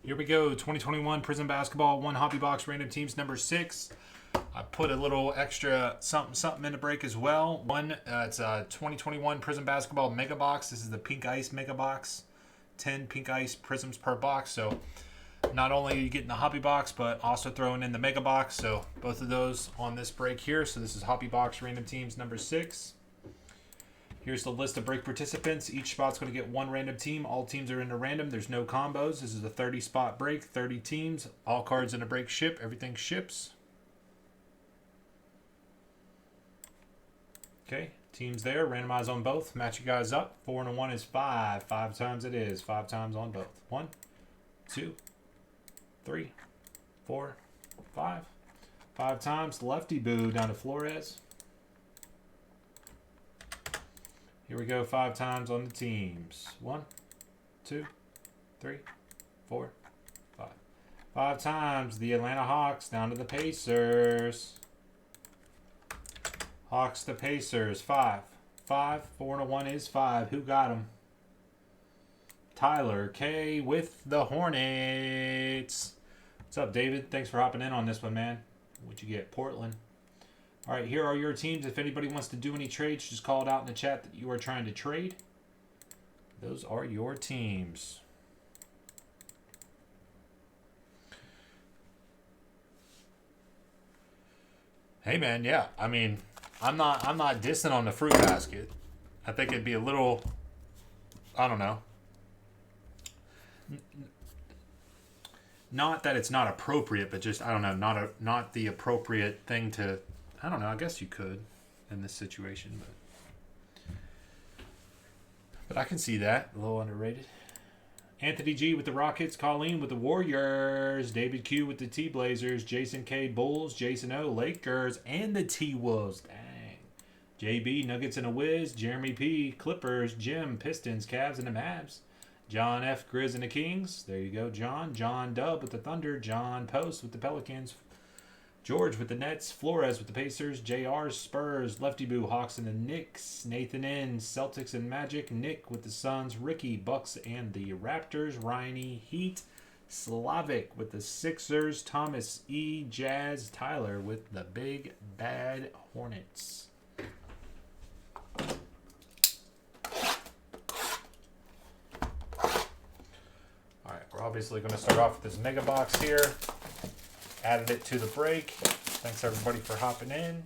Here we go, 2021 Prizm Basketball, one hobby box, random teams, number 6. I put a little extra something in the break as well. It's a 2021 Prizm Basketball Mega Box. This is the Pink Ice Mega Box. 10 Pink Ice Prisms per box. So not only are you getting the hobby box, but also throwing in the Mega Box. So both of those on this break here. So this is hobby box, random teams, number 6. Here's the list of break participants. Each spot's going to get one random team. All teams are in a random. There's no combos. This is a 30-spot break, 30 teams. All cards in a break ship. Everything ships. Okay, teams there. Randomize on both. Match you guys up. 4 and a 1 is 5. 5 times it is. 5 times on both. 1, 2, 3, 4, 5. 5 times. Lefty boo down to Flores. Here we go, 5 times on the teams. 1, 2, 3, 4, 5. 5 times the Atlanta Hawks down to the Pacers. Hawks to Pacers, 5. 5, 4 and a 1 is 5. Who got him? Tyler K with the Hornets. What's up, David? Thanks for hopping in on this one, man. What'd you get? Portland. All right, here are your teams. If anybody wants to do any trades, just call it out in the chat that you are trying to trade. Those are your teams. Hey, man, yeah. I mean, I'm not dissing on the fruit basket. I think it'd be a little, I don't know. Not that it's not appropriate, but just, I don't know, not the appropriate thing to, I don't know. I guess you could in this situation, but I can see that. A little underrated. Anthony G with the Rockets, Colleen with the Warriors, David Q with the T-Blazers, Jason K Bulls, Jason O Lakers, and the T-Wolves. Dang. JB Nuggets and a Wiz, Jeremy P Clippers, Jim Pistons, Cavs and the Mavs, John F Grizz and the Kings. There you go, John. John Dub with the Thunder, John Post with the Pelicans, George with the Nets, Flores with the Pacers, JR Spurs, Lefty Boo Hawks and the Knicks, Nathan N Celtics and Magic, Nick with the Suns, Ricky Bucks and the Raptors, Ryan E Heat, Slavic with the Sixers, Thomas E Jazz, Tyler with the Big Bad Hornets. All right, we're obviously going to start off with this mega box here. Added it to the break. Thanks everybody for hopping in.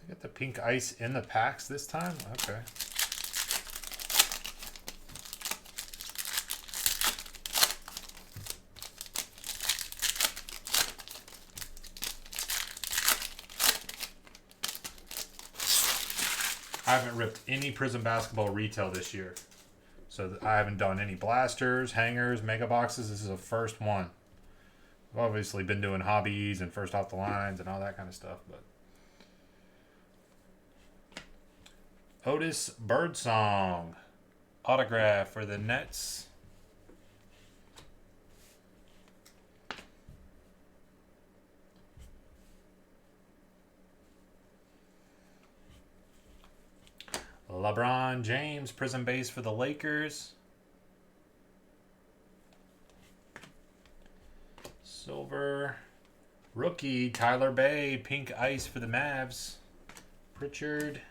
Get the pink ice in the packs this time? Okay. I haven't ripped any Prizm Basketball retail this year. So I haven't done any blasters, hangers, mega boxes. This is the first one. I've obviously been doing hobbies and first off the lines and all that kind of stuff, but Otis Birdsong autograph for the Nets. LeBron James, Prizm base for the Lakers. Silver. Rookie, Tyler Bay, pink ice for the Mavs. Pritchard.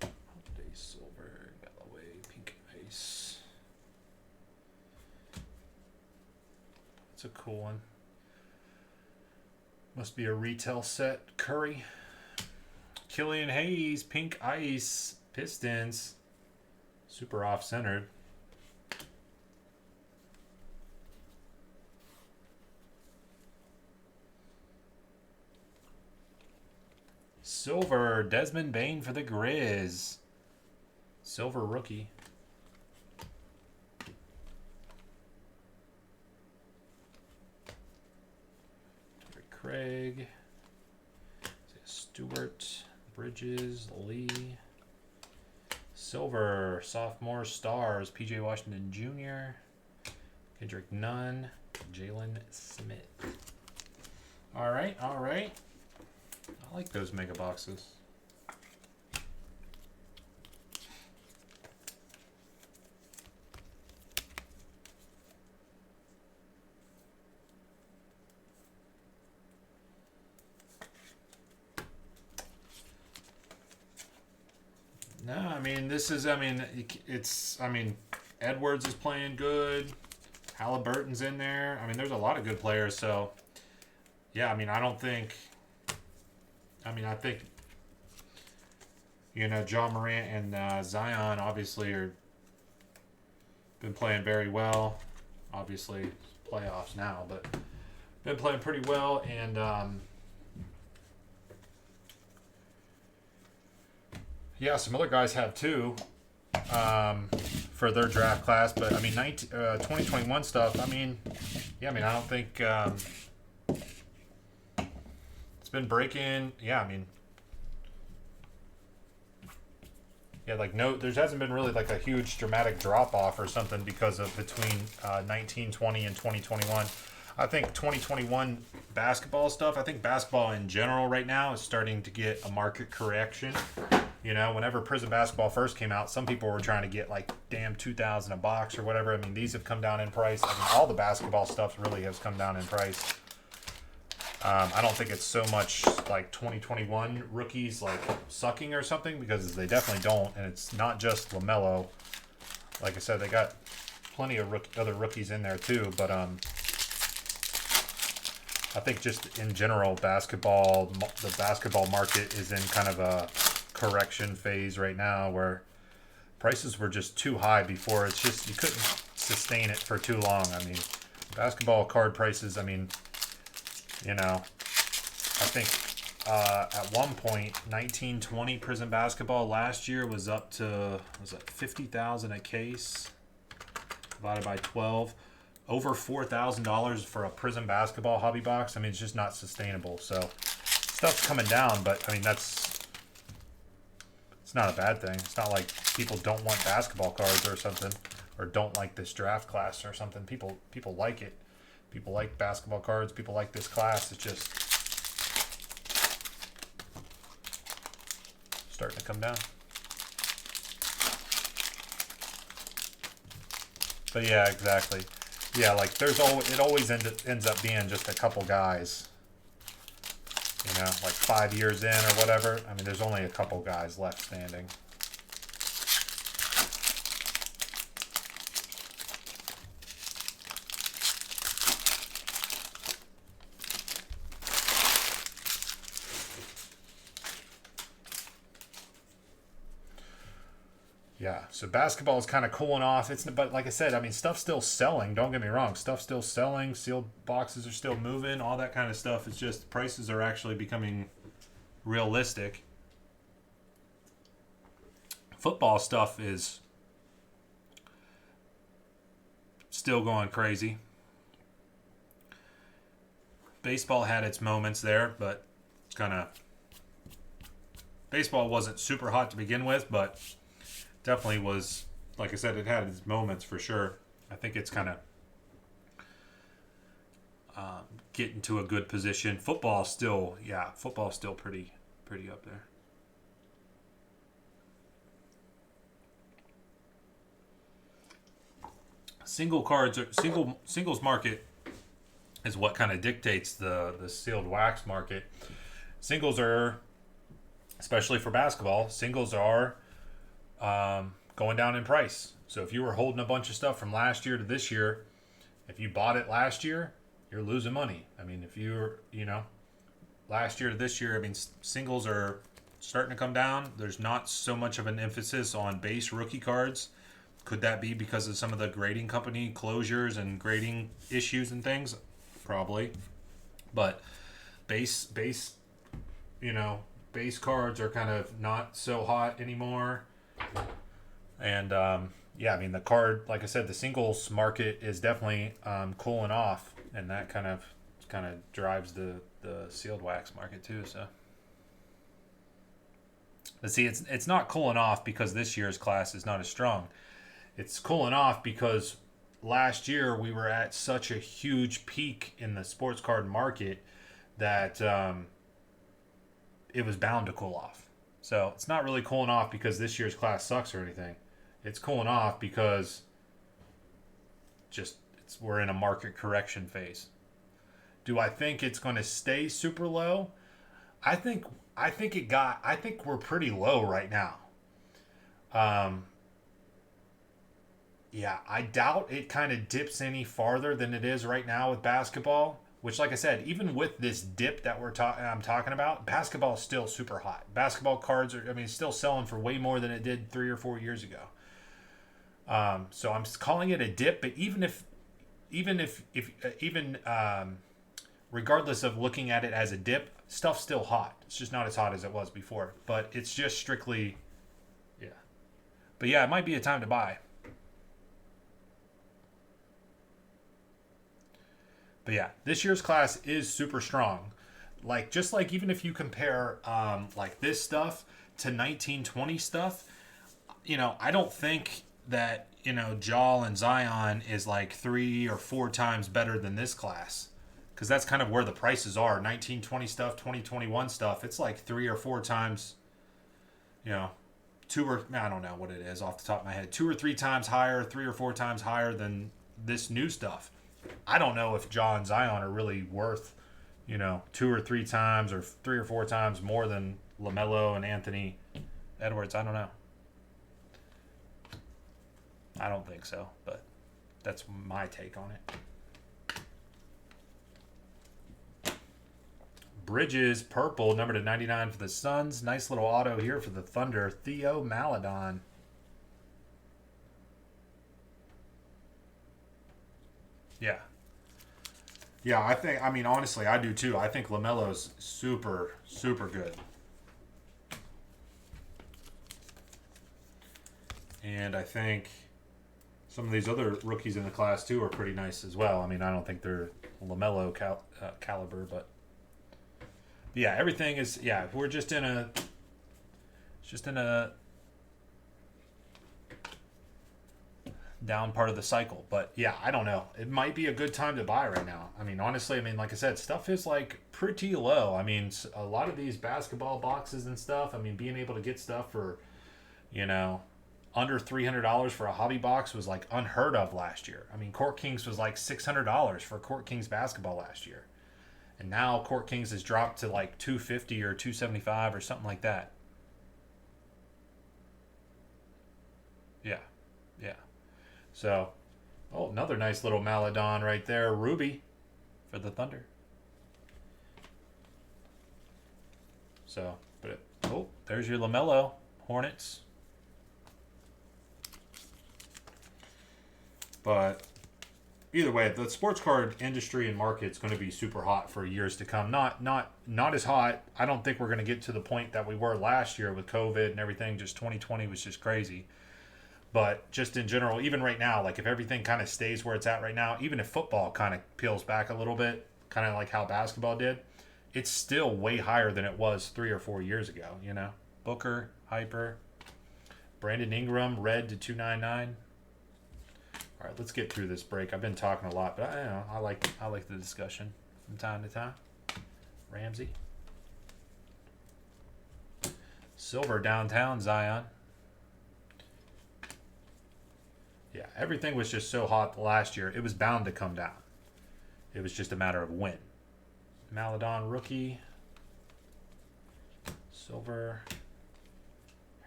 Holiday Silver, Galloway, pink ice. That's a cool one. Must be a retail set. Curry. Killian Hayes, pink ice. Pistons. Super off-centered. Silver. Desmond Bane for the Grizz. Silver rookie. Craig, Stewart, Bridges, Lee, Silver, sophomore stars, PJ Washington Jr., Kendrick Nunn, Jalen Smith. All right, all right. I like those mega boxes. No, I mean, this is, Edwards is playing good. Halliburton's in there. I mean, there's a lot of good players, so, yeah, I mean, I think, John Morant and Zion obviously been playing very well. Obviously, playoffs now, but been playing pretty well, and, yeah, some other guys have too for their draft class. But, 2021 stuff, I don't think it's been breaking. Yeah, there hasn't been really like a huge dramatic drop-off or something because of between 1920 and 2021. I think 2021 basketball stuff, I think basketball in general right now is starting to get a market correction. Whenever Prizm basketball first came out, some people were trying to get like damn $2,000 a box or whatever. These have come down in price. All the basketball stuff really has come down in price. I don't think it's so much like 2021 rookies like sucking or something, because they definitely don't. And it's not just LaMelo. Like I said, they got plenty of other rookies in there too. But I think just in general, the basketball market is in kind of a correction phase right now where prices were just too high before. It's just, you couldn't sustain it for too long. Basketball card prices, I think at one point 1920 Prizm basketball last year was up to, was that $50,000 a case divided by 12, over $4,000 for a Prizm basketball hobby box. It's just not sustainable. So stuff's coming down, but it's not a bad thing. It's not like people don't want basketball cards or something, or don't like this draft class or something. People like it. People like basketball cards. People like this class. It's just starting to come down. But yeah, exactly. Yeah, like it always ends up being just a couple guys. Like 5 years in or whatever. There's only a couple guys left standing. Yeah, so basketball is kind of cooling off. But like I said, stuff's still selling. Don't get me wrong. Stuff's still selling. Sealed boxes are still moving. All that kind of stuff. It's just prices are actually becoming realistic. Football stuff is still going crazy. Baseball had its moments there, but it's baseball wasn't super hot to begin with, but definitely was, like I said, it had its moments for sure. I think it's kind of getting to a good position. Football's still pretty up there. Singles market is what kind of dictates the sealed wax market. Singles are, especially for basketball, singles are going down in price. So if you were holding a bunch of stuff from last year to this year, if you bought it last year, you're losing money. I mean, if you're, last year to this year, I mean, singles are starting to come down. There's not so much of an emphasis on base rookie cards. Could that be because of some of the grading company closures and grading issues and things? Probably. But base, base cards are kind of not so hot anymore. And I mean, the card, like I said, the singles market is definitely cooling off, and that kind of drives the sealed wax market too. So, but see, it's not cooling off because this year's class is not as strong. It's cooling off because last year we were at such a huge peak in the sports card market that it was bound to cool off. So it's not really cooling off because this year's class sucks or anything. It's cooling off because we're in a market correction phase. Do I think it's going to stay super low? I think we're pretty low right now. I doubt it kind of dips any farther than it is right now with basketball. Which, like I said, even with this dip that I'm talking about, basketball is still super hot. Basketball cards still selling for way more than it did 3 or 4 years ago. So I'm calling it a dip, but even regardless of looking at it as a dip, stuff's still hot. It's just not as hot as it was before. But it's just strictly, yeah. But yeah, it might be a time to buy. But yeah, this year's class is super strong. Just like even if you compare like this stuff to 1920 stuff, I don't think that, Jaw and Zion is like 3 or 4 times better than this class. Because that's kind of where the prices are. 1920 stuff, 2021 stuff, it's like 3 or 4 times, 2 or, I don't know what it is off the top of my head, 2 or 3 times higher, 3 or 4 times higher than this new stuff. I don't know if Jaw and Zion are really worth, 2 or 3 times or 3 or 4 times more than LaMelo and Anthony Edwards. I don't know. I don't think so, but that's my take on it. Bridges, purple, number to 99 for the Suns. Nice little auto here for the Thunder. Theo Maledon. Yeah. Yeah, honestly, I do too. I think LaMelo's super, super good. And I think some of these other rookies in the class too are pretty nice as well. I don't think they're LaMelo caliber, but yeah, everything is, we're just in a down part of the cycle. But yeah, I don't know. It might be a good time to buy right now. Honestly, like I said, stuff is like pretty low. A lot of these basketball boxes and stuff, being able to get stuff for, under $300 for a hobby box was like unheard of last year. Court Kings was like $600 for Court Kings basketball last year. And now Court Kings has dropped to like $250 or $275 or something like that. Yeah. Yeah. So, another nice little Maledon right there. Ruby for the Thunder. So, there's your LaMelo Hornets. But either way, the sports card industry and market is going to be super hot for years to come. Not as hot. I don't think we're going to get to the point that we were last year with COVID and everything. Just 2020 was just crazy. But just in general, even right now, like if everything kind of stays where it's at right now, even if football kind of peels back a little bit, kind of like how basketball did, it's still way higher than it was 3 or 4 years ago, Booker, Hyper. Brandon Ingram, red to 299. All right, let's get through this break. I've been talking a lot, but I like the discussion from time to time. Ramsey. Silver downtown Zion. Yeah, everything was just so hot last year. It was bound to come down. It was just a matter of when. Maladon rookie. Silver.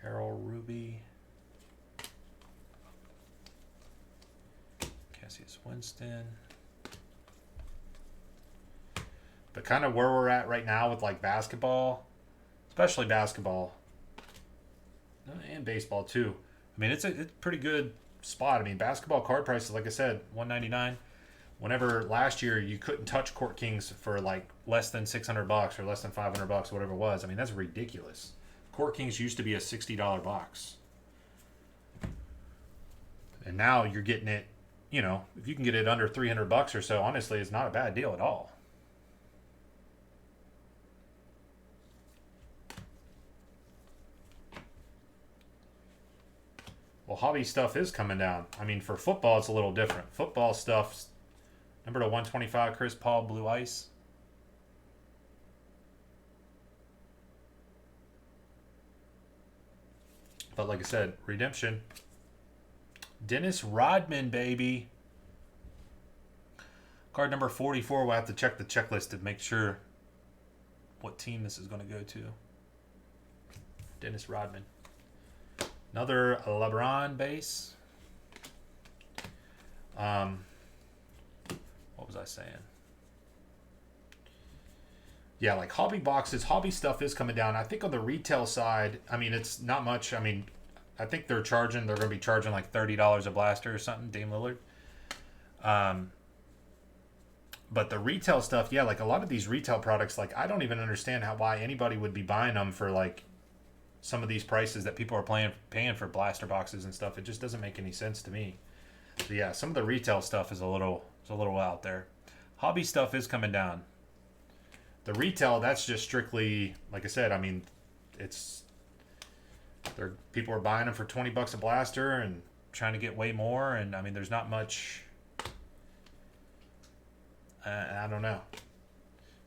Harold Ruby. Cassius Winston. But kind of where we're at right now with like basketball, especially basketball, and baseball too. I mean, it's a pretty good spot. I mean, basketball card prices, like I said, $199. Whenever last year you couldn't touch Court Kings for like less than $600 or less than $500, whatever it was. I mean, that's ridiculous. Court Kings used to be a $60 box, and now you're getting it. You know, if you can get it under $300 or so, honestly, it's not a bad deal at all. Well, hobby stuff is coming down. I mean, for football, it's a little different. Football stuff, number to 125, Chris Paul, Blue Ice. But like I said, redemption. Dennis Rodman, baby. Card number 44. We'll have to check the checklist to make sure what team this is going to go to. Dennis Rodman. Another LeBron base. What was I saying? Yeah, like hobby boxes, hobby stuff is coming down. I think on the retail side, I mean, it's not much. I mean, I think they're going to be charging like $30 a blaster or something, Dame Lillard. But the retail stuff, yeah, like a lot of these retail products, like I don't even understand why anybody would be buying them for like some of these prices that people are paying for blaster boxes and stuff. It just doesn't make any sense to me. So yeah, some of the retail stuff is a little out there. Hobby stuff is coming down. The retail, that's just strictly, like I said, I mean, people are buying them for $20 a blaster and trying to get way more, and I mean, there's not much. I don't know.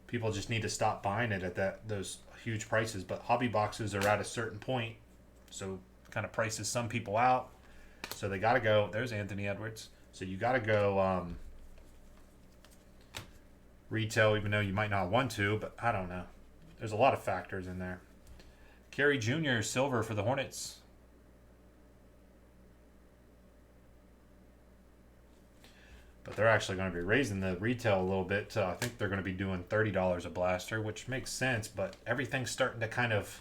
People just need to stop buying it at those huge prices. But hobby boxes are at a certain point, so kind of prices some people out. So they got to go. There's Anthony Edwards. So you got to go retail, even though you might not want to. But I don't know. There's a lot of factors in there. Kerry Jr. silver for the Hornets. But they're actually going to be raising the retail a little bit. I think they're going to be doing $30 a blaster, which makes sense. But everything's starting to kind of,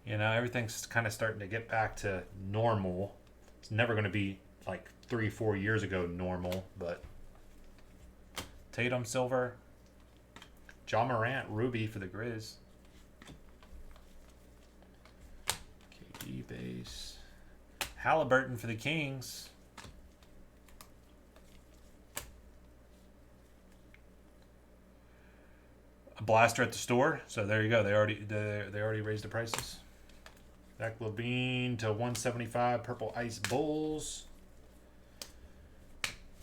everything's kind of starting to get back to normal. It's never going to be like 3-4 years ago normal. But Tatum silver. Ja Morant ruby for the Grizz. KD base. Halliburton for the Kings. A blaster at the store, so there you go. They already raised the prices. Zach LaVine to 175. Purple Ice Bulls.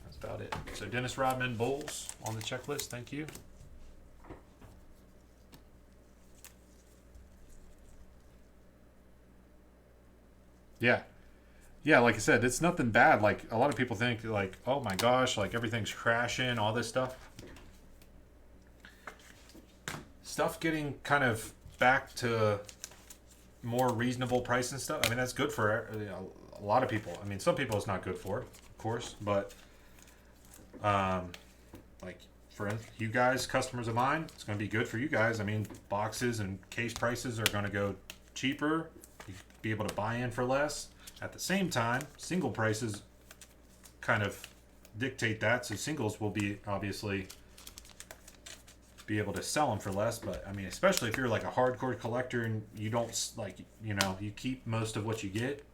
That's about it. So Dennis Rodman Bulls on the checklist. Thank you. Yeah. Like I said, it's nothing bad. Like a lot of people think, like, oh my gosh, like everything's crashing, all this stuff. Stuff getting kind of back to more reasonable price and stuff. I mean, that's good for a lot of people. I mean, some people it's not good for, of course, but like for you guys, customers of mine, it's going to be good for you guys. I mean, boxes and case prices are going to go cheaper. You be able to buy in for less. At the same time, single prices kind of dictate that. So singles will be obviously be able to sell them for less, but I mean, especially if you're like a hardcore collector and you don't like, you keep most of what you get,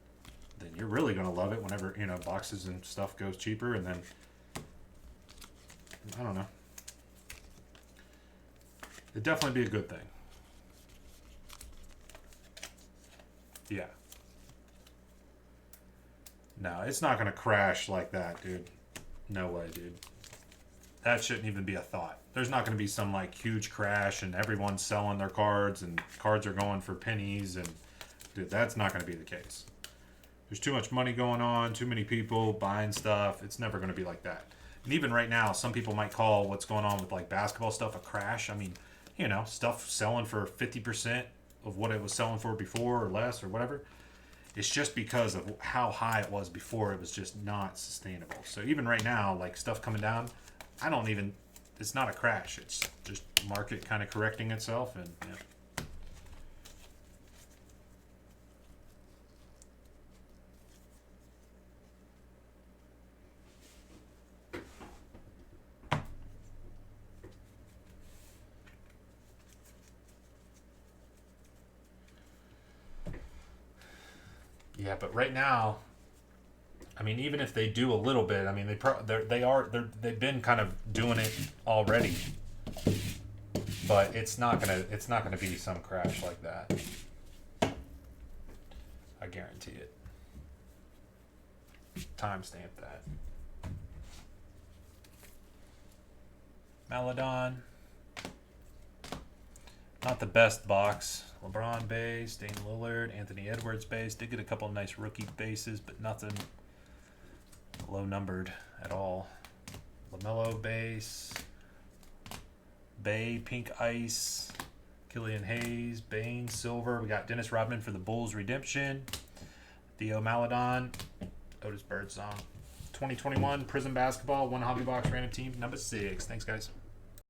then you're really going to love it whenever, boxes and stuff goes cheaper. And then I don't know, it'd definitely be a good thing. Yeah. No, it's not going to crash like that, dude. No way, dude. That shouldn't even be a thought. There's not going to be some like huge crash and everyone's selling their cards and cards are going for pennies and dude, that's not going to be the case. There's too much money going on, too many people buying stuff. It's never going to be like that. And even right now, some people might call what's going on with like basketball stuff a crash. I mean, you know, stuff selling for 50% of what it was selling for before or less or whatever. It's just because of how high it was before. It was just not sustainable. So even right now, like stuff coming down, I don't even, it's not a crash. It's just market kind of correcting itself. And yeah. Yeah, but right now, I mean, even if they do a little bit, I mean, they've been kind of doing it already, but it's not gonna be some crash like that. I guarantee it. Timestamp that. Maladon, not the best box. LeBron base, Dame Lillard, Anthony Edwards base. Did get a couple of nice rookie bases, but nothing low numbered at all. LaMelo base, Bay pink ice, Killian Hayes, Bain silver. We got Dennis Rodman for the Bulls redemption. Theo Maladon, Otis Birdsong. 2021 Prizm basketball, one hobby box random team number 6. Thanks, guys.